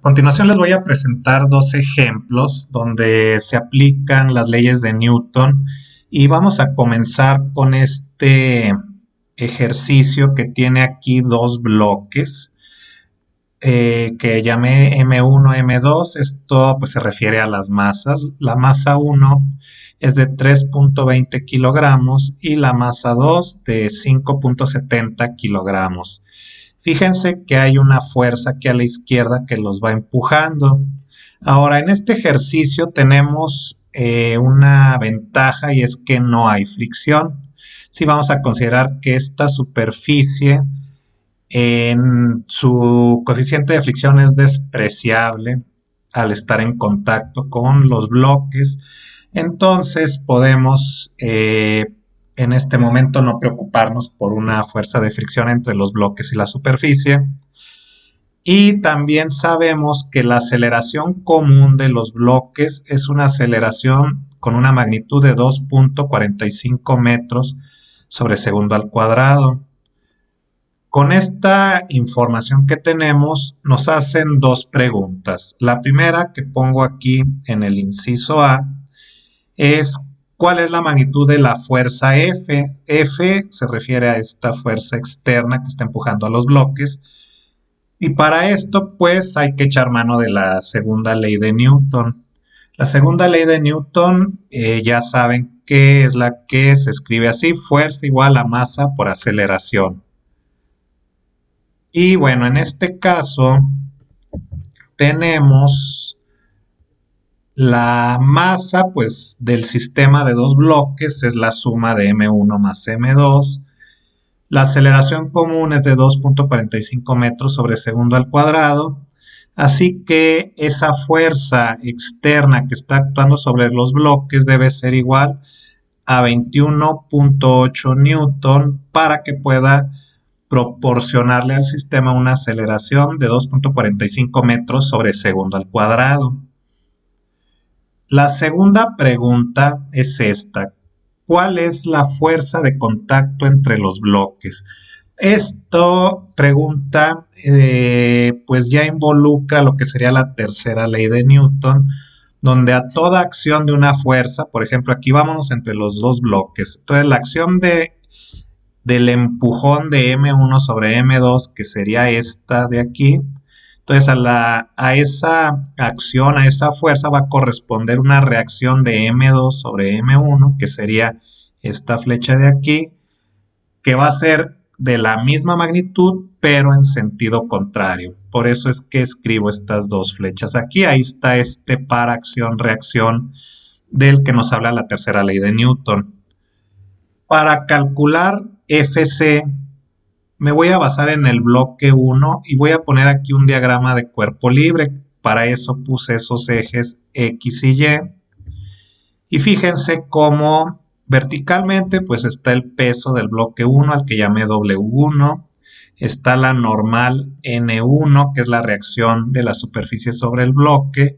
continuación les voy a presentar dos ejemplos donde se aplican las leyes de Newton y vamos a comenzar con este ejercicio que tiene aquí dos bloques que llamé M1, M2. Esto pues se refiere a las masas. La masa 1 es de 3.20 kilogramos y la masa 2 de 5.70 kilogramos. Fíjense que hay una fuerza aquí a la izquierda que los va empujando. Ahora, en este ejercicio tenemos una ventaja y es que no hay fricción. Si vamos a considerar que esta superficie en su coeficiente de fricción es despreciable al estar en contacto con los bloques, entonces podemos en este momento no preocuparnos por una fuerza de fricción entre los bloques y la superficie. Y también sabemos que la aceleración común de los bloques es una aceleración con una magnitud de 2.45 metros sobre segundo al cuadrado. Con esta información que tenemos nos hacen dos preguntas. La primera que pongo aquí en el inciso A es ¿cuál es la magnitud de la fuerza F? F se refiere a esta fuerza externa que está empujando a los bloques. Y para esto, pues, hay que echar mano de la segunda ley de Newton. La segunda ley de Newton, ya saben que es la que se escribe así, fuerza igual a masa por aceleración. Y bueno, en este caso, tenemos la masa, pues, del sistema de dos bloques es la suma de M1 más M2. La aceleración común es de 2.45 metros sobre segundo al cuadrado. Así que esa fuerza externa que está actuando sobre los bloques debe ser igual a 21.8 newton para que pueda proporcionarle al sistema una aceleración de 2.45 metros sobre segundo al cuadrado. La segunda pregunta es esta. ¿Cuál es la fuerza de contacto entre los bloques? Esto pregunta, pues ya involucra lo que sería la tercera ley de Newton, donde a toda acción de una fuerza, por ejemplo, aquí vámonos entre los dos bloques. Entonces, la acción del empujón de M1 sobre M2, que sería esta de aquí, entonces a esa acción, a esa fuerza va a corresponder una reacción de M2 sobre M1, que sería esta flecha de aquí, que va a ser de la misma magnitud, pero en sentido contrario. Por eso es que escribo estas dos flechas aquí. Ahí está este par acción-reacción del que nos habla la tercera ley de Newton. Para calcular Fc, me voy a basar en el bloque 1 y voy a poner aquí un diagrama de cuerpo libre. Para eso puse esos ejes X y Y. Y fíjense cómo verticalmente pues está el peso del bloque 1 al que llamé W1. Está la normal N1 que es la reacción de la superficie sobre el bloque.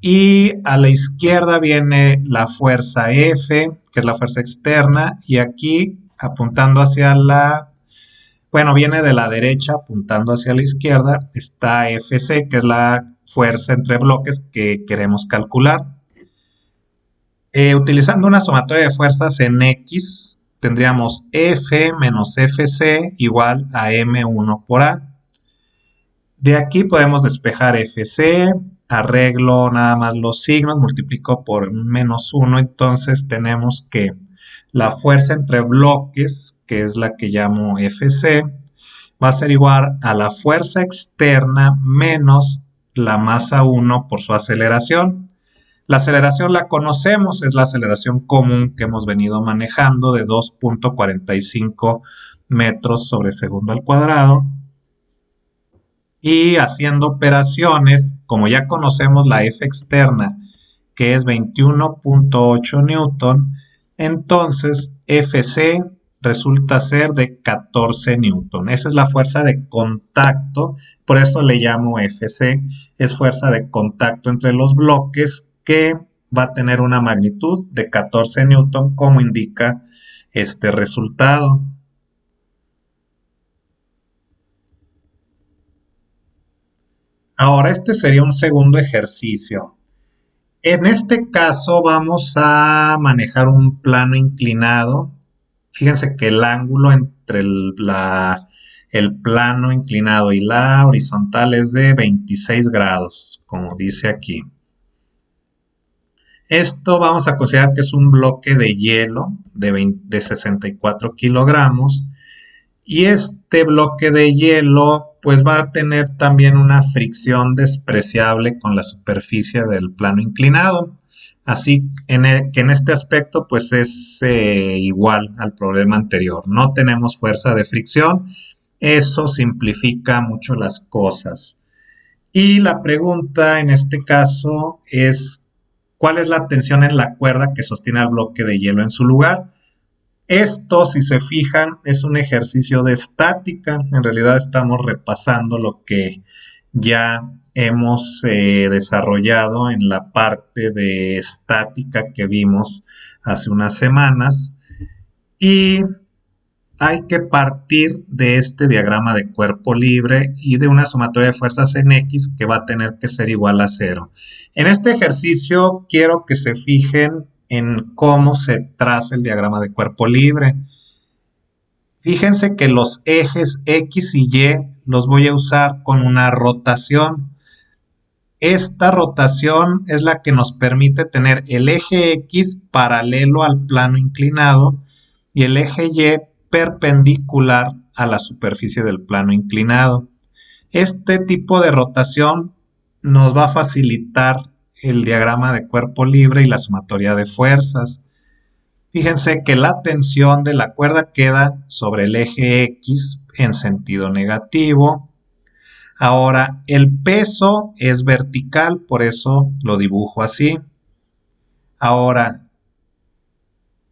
Y a la izquierda viene la fuerza F, que es la fuerza externa. Y aquí apuntando hacia viene de la derecha apuntando hacia la izquierda, está Fc, que es la fuerza entre bloques que queremos calcular. Utilizando una sumatoria de fuerzas en X, tendríamos F menos Fc igual a M1 por A. De aquí podemos despejar Fc, arreglo nada más los signos, multiplico por menos 1, entonces tenemos que la fuerza entre bloques, que es la que llamo Fc, va a ser igual a la fuerza externa menos la masa 1 por su aceleración. La aceleración la conocemos, es la aceleración común que hemos venido manejando de 2.45 metros sobre segundo al cuadrado. Y haciendo operaciones, como ya conocemos la F externa, que es 21.8 newton, entonces Fc resulta ser de 14 newton. Esa es la fuerza de contacto, por eso le llamo Fc, es fuerza de contacto entre los bloques que va a tener una magnitud de 14 newton, como indica este resultado. Ahora este sería un segundo ejercicio. En este caso vamos a manejar un plano inclinado. Fíjense que el ángulo entre el plano inclinado y la horizontal es de 26 grados, como dice aquí. Esto vamos a considerar que es un bloque de hielo de 64 kilogramos. Y este bloque de hielo pues va a tener también una fricción despreciable con la superficie del plano inclinado. Así que en este aspecto pues es igual al problema anterior. No tenemos fuerza de fricción. Eso simplifica mucho las cosas. Y la pregunta en este caso es, ¿cuál es la tensión en la cuerda que sostiene al bloque de hielo en su lugar? Esto, si se fijan, es un ejercicio de estática. En realidad estamos repasando lo que ya hemos desarrollado en la parte de estática que vimos hace unas semanas. Y hay que partir de este diagrama de cuerpo libre y de una sumatoria de fuerzas en X que va a tener que ser igual a cero. En este ejercicio quiero que se fijen en cómo se traza el diagrama de cuerpo libre. Fíjense que los ejes X y Y los voy a usar con una rotación. Esta rotación es la que nos permite tener el eje X paralelo al plano inclinado y el eje Y perpendicular a la superficie del plano inclinado. Este tipo de rotación nos va a facilitar el diagrama de cuerpo libre y la sumatoria de fuerzas. Fíjense que la tensión de la cuerda queda sobre el eje X en sentido negativo. Ahora, el peso es vertical, por eso lo dibujo así. Ahora,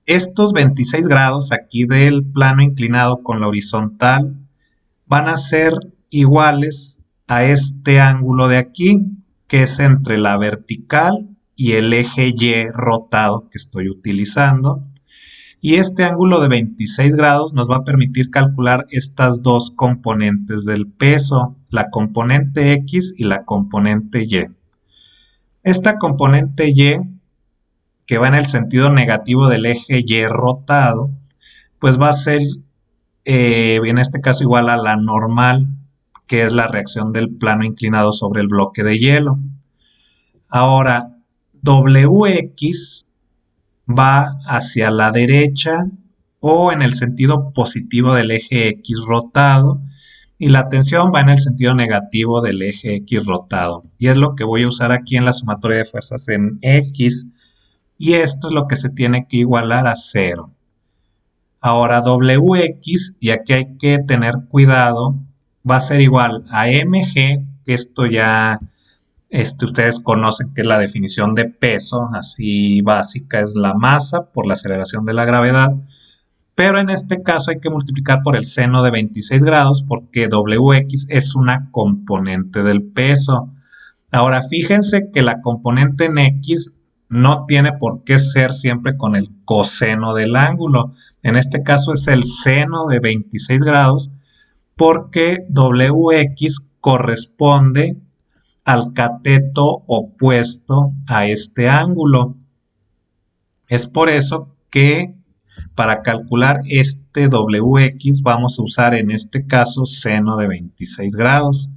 estos 26 grados aquí del plano inclinado con la horizontal van a ser iguales a este ángulo de aquí, que es entre la vertical y el eje Y rotado que estoy utilizando. Y este ángulo de 26 grados nos va a permitir calcular estas dos componentes del peso, la componente X y la componente Y. Esta componente Y, que va en el sentido negativo del eje Y rotado, pues va a ser en este caso igual a la normal, que es la reacción del plano inclinado sobre el bloque de hielo. Ahora, Wx va hacia la derecha o en el sentido positivo del eje X rotado y la tensión va en el sentido negativo del eje X rotado. Y es lo que voy a usar aquí en la sumatoria de fuerzas en X y esto es lo que se tiene que igualar a cero. Ahora Wx, y aquí hay que tener cuidado, va a ser igual a mg, que esto ya ustedes conocen que es la definición de peso, así básica, es la masa por la aceleración de la gravedad, pero en este caso hay que multiplicar por el seno de 26 grados porque Wx es una componente del peso. Ahora fíjense que la componente en X no tiene por qué ser siempre con el coseno del ángulo. En este caso es el seno de 26 grados porque Wx corresponde al cateto opuesto a este ángulo. Es por eso que para calcular este Wx vamos a usar en este caso seno de 26 grados.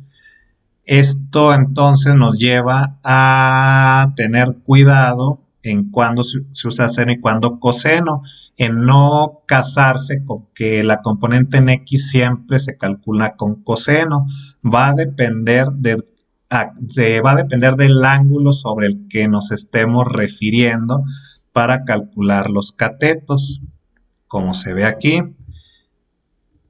Esto entonces nos lleva a tener cuidado en cuándo se usa seno y cuándo coseno, en no casarse con que la componente en X siempre se calcula con coseno. Va a depender va a depender del ángulo sobre el que nos estemos refiriendo para calcular los catetos, como se ve aquí.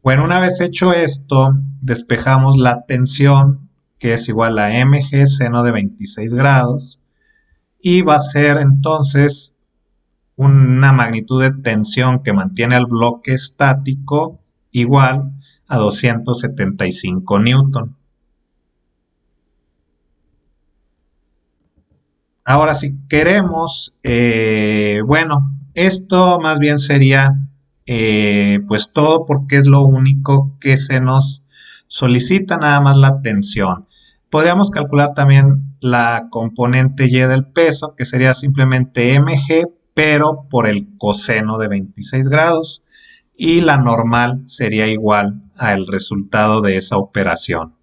Bueno, una vez hecho esto, despejamos la tensión, que es igual a mg seno de 26 grados, y va a ser entonces una magnitud de tensión que mantiene al bloque estático igual a 275 newton. Ahora, si queremos, bueno, esto más bien sería pues todo porque es lo único que se nos solicita, nada más la tensión. Podríamos calcular también la componente y del peso, que sería simplemente mg, pero por el coseno de 26 grados. Y la normal sería igual al resultado de esa operación.